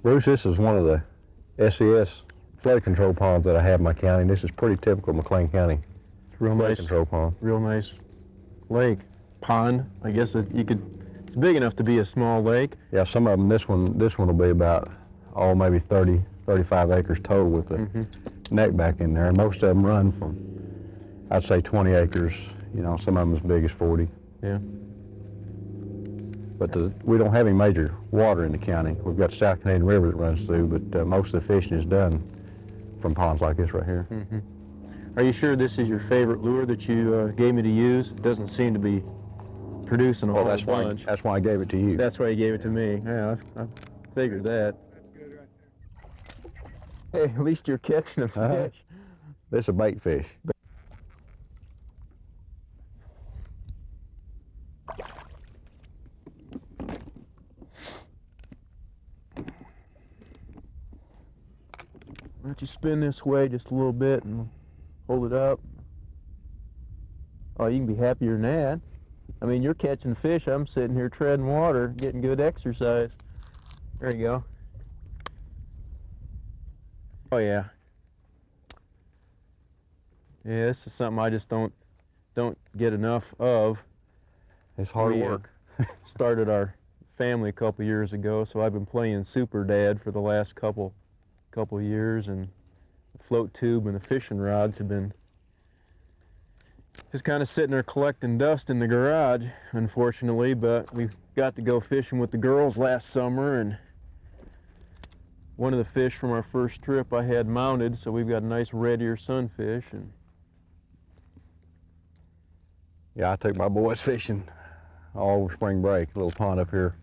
Bruce, this is one of the SCS flood control ponds that I have in my county. This is pretty typical McClain County Real flood nice control pond. Real nice lake. Pond, I guess you could, it's big enough to be a small lake. Yeah, some of them, this one will be about, maybe 30, 35 acres total with the neck back in there. And most of them run from, I'd say 20 acres, you know, some of them as big as 40. Yeah. But we don't have any major water in the county. We've got the South Canadian River that runs through, but most of the fishing is done from ponds like this right here. Are you sure this is your favorite lure that you gave me to use? It doesn't seem to be producing a whole bunch. That's why I gave it to you. That's why you gave it to me. Yeah, I figured that. That's good right Hey, there. at least you're catching a fish. This is a bait fish. Why don't you spin this way just a little bit and hold it up? Oh, you can be happier than that. I mean, you're catching fish. I'm sitting here treading water, getting good exercise. There you go. Oh yeah. Yeah, this is something I just don't get enough of. It's hard work. Started our family a couple years ago, so I've been playing Super Dad for the last couple years, and the float tube and the fishing rods have been just kind of sitting there collecting dust in the garage, unfortunately. But we got to go fishing with the girls last summer, and one of the fish from our first trip I had mounted, so we've got a nice red ear sunfish. And Yeah, I took my boys fishing all over spring break, a little pond up here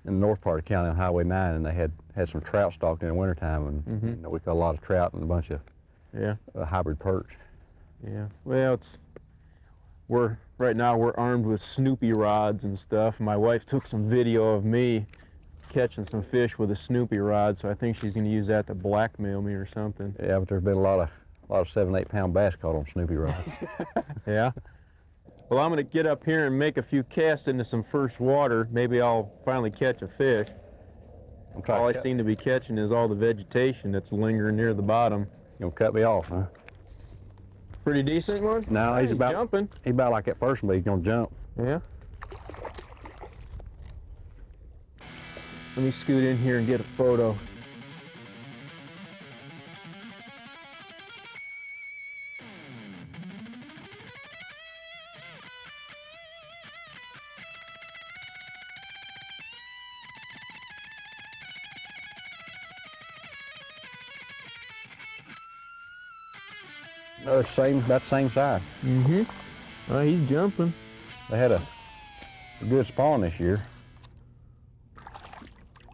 in the north part of the county on Highway 9, and they had some trout stalked in the wintertime, and you know, we caught a lot of trout and a bunch of hybrid perch. Yeah, well, right now we're armed with Snoopy rods and stuff. My wife took some video of me catching some fish with a Snoopy rod, so I think she's going to use that to blackmail me or something. Yeah, but there's been a lot of 7, 8 pound bass caught on Snoopy rods. Yeah. Well, I'm going to get up here and make a few casts into some first water. Maybe I'll finally catch a fish. All I seem to be catching is all the vegetation that's lingering near the bottom. You gonna cut me off, huh? Pretty decent one? No, he's about jumping. He's about like that first one, but he's gonna jump. Yeah. Let me scoot in here and get a photo. No, it's about the same size. Mm-hmm. Oh, he's jumping. They had a good spawn this year.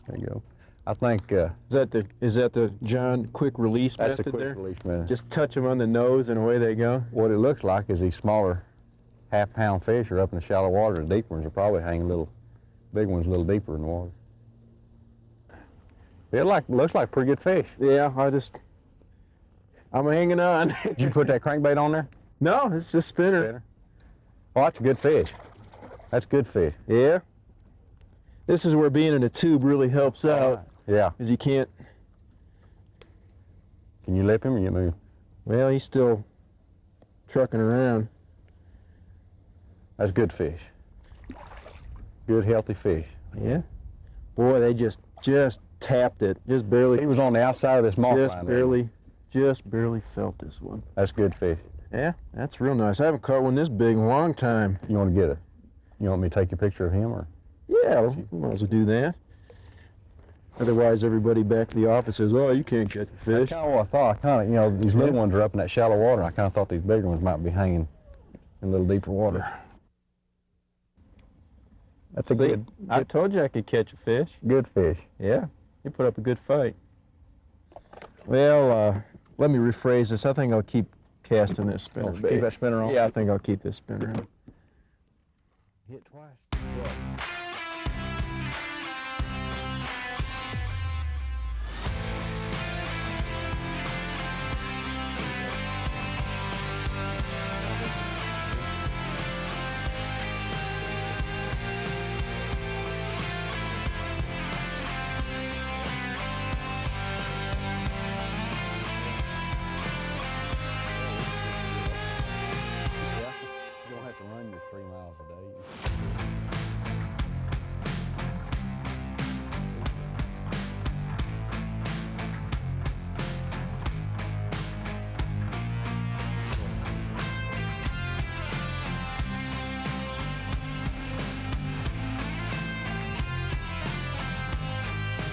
There you go. I think Is that the John quick release that's method a quick there? release method. Just touch them on the nose and away they go. What it looks like is these smaller half-pound fish are up in the shallow water. The deeper ones are probably hanging big ones a little deeper in the water. It looks like pretty good fish. Yeah, I'm hanging on. Did you put that crankbait on there? No, it's just spinner. Oh, that's a good fish. That's good fish. Yeah. This is where being in a tube really helps out. Yeah. Because you can't. Can you lip him or you move? Well, he's still trucking around. That's good fish. Good, healthy fish. Yeah. Boy, they just tapped it. Just barely. He was on the outside of this moth line. Just barely felt this one. That's good fish. Yeah, that's real nice. I haven't caught one this big in a long time. You want to get it? You want me to take a picture of him or? Yeah, we might as well do that. Otherwise, everybody back at the office says, "Oh, you can't catch a fish." That's kind of what I thought. These little ones are up in that shallow water. I kind of thought these bigger ones might be hanging in a little deeper water. That's good. I told you I could catch a fish. Good fish. Yeah, you put up a good fight. Well, let me rephrase this. I think I'll keep casting this spinner bait. Keep that spinner on? Yeah, I think I'll keep this spinner on. Hit twice.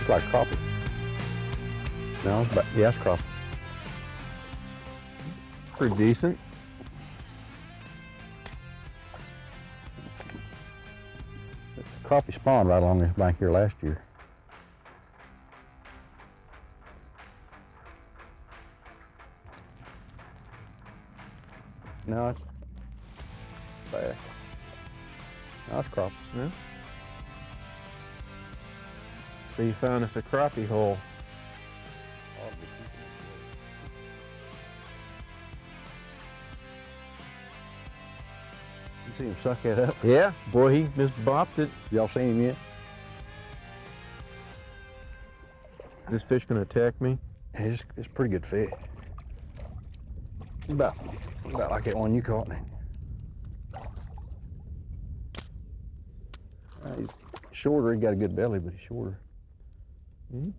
It's like crappie. No, it's about, yeah, it's crappie. Pretty decent. Crappie spawned right along this bank here last year. No, it's bass. No, it's crappie. Yeah. So you found us a crappie hole. You see him suck that up? Yeah, boy, he just bopped it. Y'all seen him yet? This fish gonna attack me? It's a pretty good fish. About like that one you caught. He's shorter. He got a good belly, but he's shorter. Mm-hmm.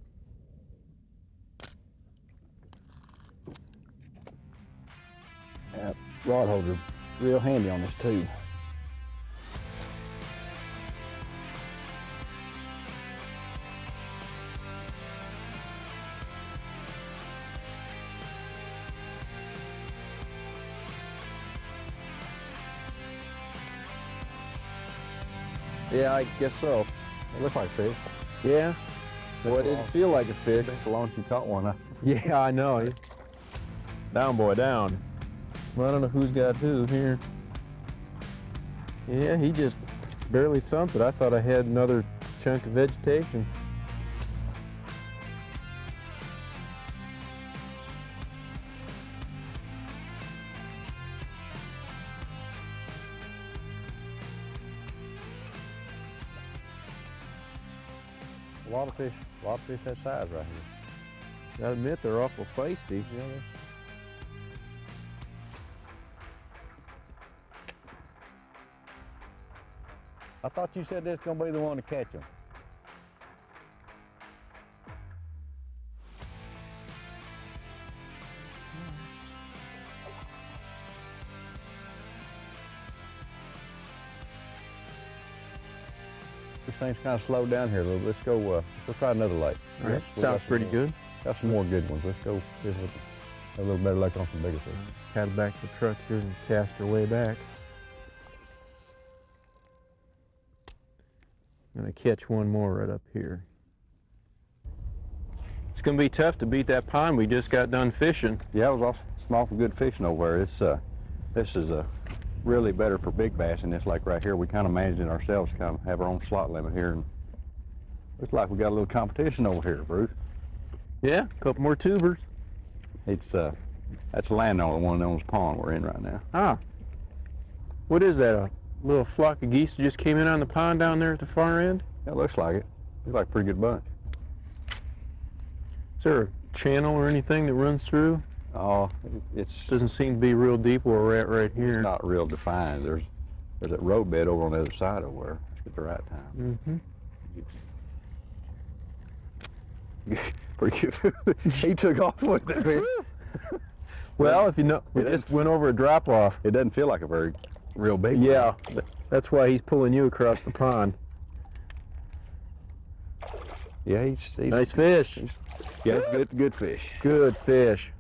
That rod holder is real handy on this tube. Yeah, I guess so. It looks like fish. Yeah. Boy, it didn't feel like a fish. It's so long as you caught one. Yeah, I know. Down, boy, down. Well, I don't know who's got who here. Yeah, he just barely thumped it. I thought I had another chunk of vegetation. A lot of fish that size right here. Gotta admit, they're awful feisty. Yeah, I thought you said this gonna be the one to catch them. This thing's kind of slowed down here a little bit. Let's go try another lake. All right, We sounds got pretty more- good. Got some more good ones. Let's go visit a little better lake on some bigger fish. Paddle back to the truck here and cast our way back. I'm gonna catch one more right up here. It's gonna be tough to beat that pond we just got done fishing. Yeah, it was some awful good fishing over there. This is really better for big bass in this lake right here. We kind of managed it ourselves, kind of have our own slot limit here, and looks like we got a little competition over here, Bruce. Yeah, a couple more tubers. It's that's a landowner, one of those pond we're in right now. Ah, what is that? A little flock of geese that just came in on the pond down there at the far end? It looks like it. Looks like a pretty good bunch. Is there a channel or anything that runs through? Oh, it's Doesn't seem to be real deep where we're at right here. not real defined. There's that road bed over on the other side over there at the right time. Mm-hmm. Pretty good. He took off with it. Well, if you know, we It just is. went over a drop off. It doesn't feel like a very real big one. Yeah, that's why he's pulling you across the pond. Yeah, he's Nice fish. yeah, it's good fish. Good fish.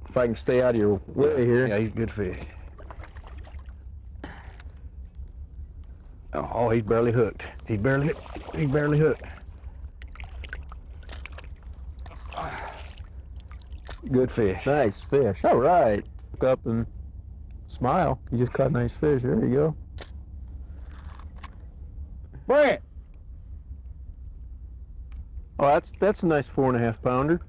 If I can stay out of your way here. Yeah, he's good fish. Oh, he's barely hooked. He's barely hooked. Good fish. Nice fish. All right. Look up and smile. You just caught a nice fish. There you go. Bring it. Oh, that's a nice 4.5 pounder.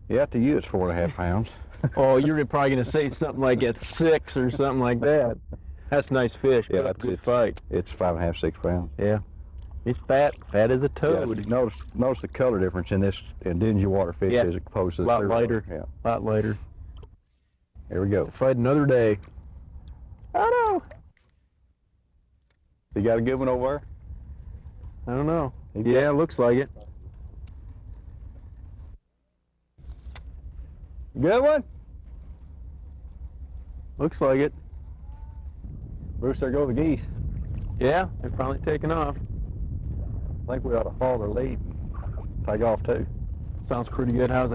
Yeah, to you it's 4.5 pounds. Oh, you're probably gonna say something like it's 6 or something like that. That's a nice fish. Yeah, Put up a good fight. It's 5.5, 6 pounds. Yeah. He's fat as a Yeah, toad. notice the color difference in this in dingy water fish Yeah. as opposed to A the lot clear lighter. water. A lot lighter. Here we go. Fight another day. I know. You got a good one over I don't know. there? Yeah, looks like it. Good one? Looks like it. Bruce, there go the geese. Yeah, they're finally taking off. I think we ought to follow their lead. take off too. Sounds pretty good. How's it?